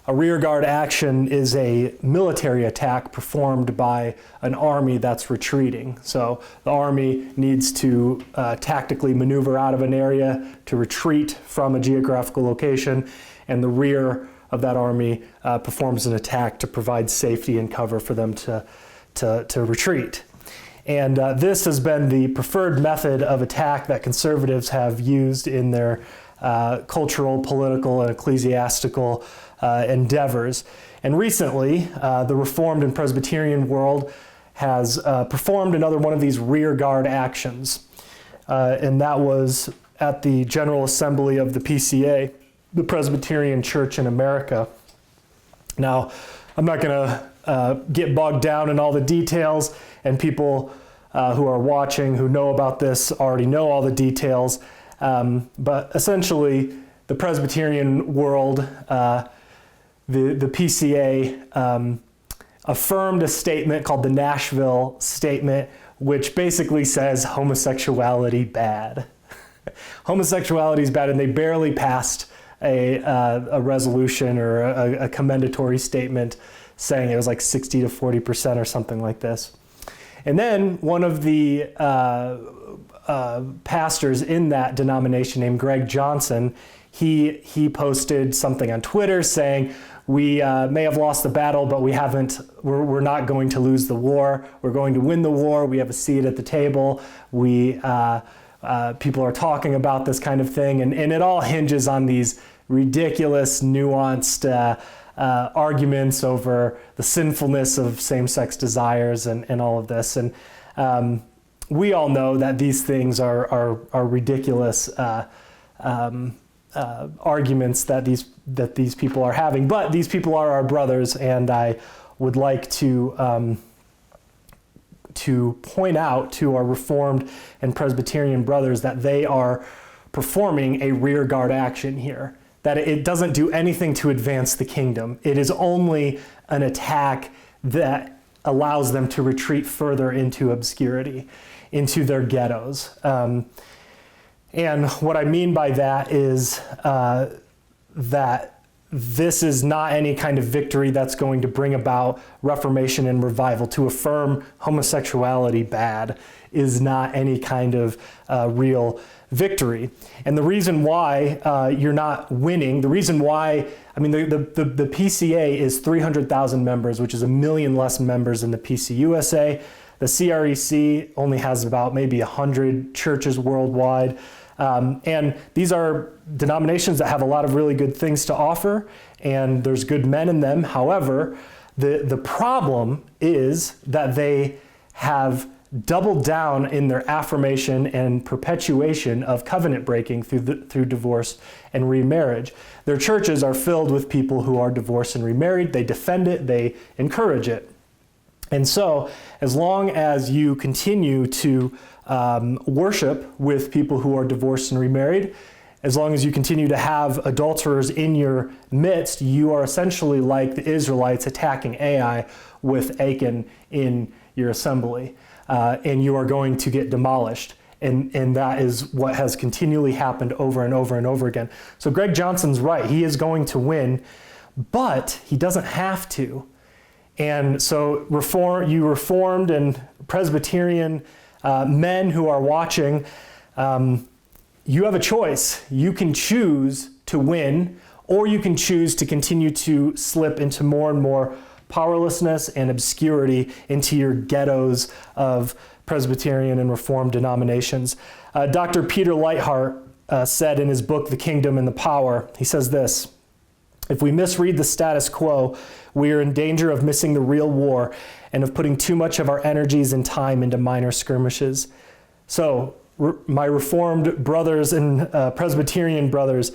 A rearguard action is a military attack performed by an army that's retreating. So the army needs to tactically maneuver out of an area to retreat from a geographical location, and the rear of that army performs an attack to provide safety and cover for them to retreat. And this has been the preferred method of attack that conservatives have used in their cultural, political, and ecclesiastical endeavors. And recently, the Reformed and Presbyterian World has performed another one of these rear guard actions. And that was at the General Assembly of the PCA, the Presbyterian Church in America. Now, I'm not going to get bogged down in all the details, and people who are watching who know about this already know all the details. But essentially, the Presbyterian World, the PCA, affirmed a statement called the Nashville Statement, which basically says homosexuality bad. Homosexuality is bad, and they barely passed a resolution or a commendatory statement saying it was like 60 to 40% or something like this. And then one of the pastors in that denomination named Greg Johnson, he posted something on Twitter saying, we may have lost the battle, but we're not going to lose the war. We're going to win the war. We have a seat at the table. People are talking about this kind of thing, and it all hinges on these ridiculous, nuanced arguments over the sinfulness of same-sex desires and all of this. And we all know that these things are ridiculous arguments that these people are having. But these people are our brothers, and I would like to point out to our Reformed and Presbyterian brothers that they are performing a rearguard action here, that it doesn't do anything to advance the kingdom. It is only an attack that allows them to retreat further into obscurity, into their ghettos. And what I mean by that is that this is not any kind of victory that's going to bring about reformation and revival. To affirm homosexuality bad is not any kind of real victory. And the reason why you're not winning, the reason why, the PCA is 300,000 members, which is 1 million less members than the PCUSA. The CREC only has about maybe 100 churches worldwide. And these are denominations that have a lot of really good things to offer, and there's good men in them. However, the problem is that they have doubled down in their affirmation and perpetuation of covenant breaking through divorce and remarriage. Their churches are filled with people who are divorced and remarried. They defend it, they encourage it. And so, as long as you continue to worship with people who are divorced and remarried, as long as you continue to have adulterers in your midst, you are essentially like the Israelites attacking Ai with Achan in your assembly, and you are going to get demolished. And that is what has continually happened over and over and over again. So Greg Johnson's right. He is going to win, but he doesn't have to. And so Reformed and Presbyterian men who are watching, you have a choice. You can choose to win, or you can choose to continue to slip into more and more powerlessness and obscurity into your ghettos of Presbyterian and Reformed denominations. Dr. Peter Leithart said in his book, The Kingdom and the Power, he says this: if we misread the status quo, we are in danger of missing the real war and of putting too much of our energies and time into minor skirmishes. So, my Reformed brothers and Presbyterian brothers,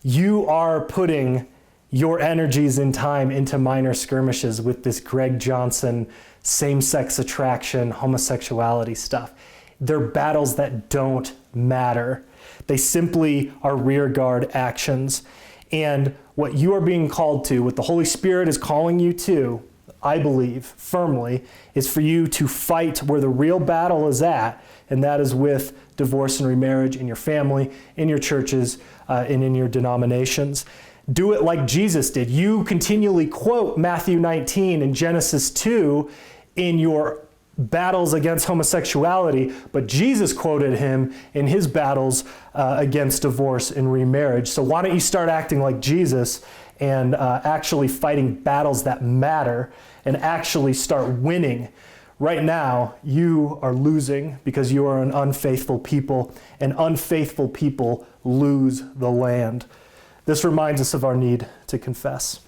you are putting your energies and time into minor skirmishes with this Greg Johnson, same-sex attraction, homosexuality stuff. They're battles that don't matter. They simply are rearguard actions. And what you are being called to, what the Holy Spirit is calling you to, I believe firmly, is for you to fight where the real battle is at, and that is with divorce and remarriage in your family, in your churches, and in your denominations. Do it like Jesus did. You continually quote Matthew 19 and Genesis 2 in your battles against homosexuality, but Jesus quoted him in his battles against divorce and remarriage. So why don't you start acting like Jesus and actually fighting battles that matter and actually start winning? Right now, you are losing because you are an unfaithful people, and unfaithful people lose the land. This reminds us of our need to confess.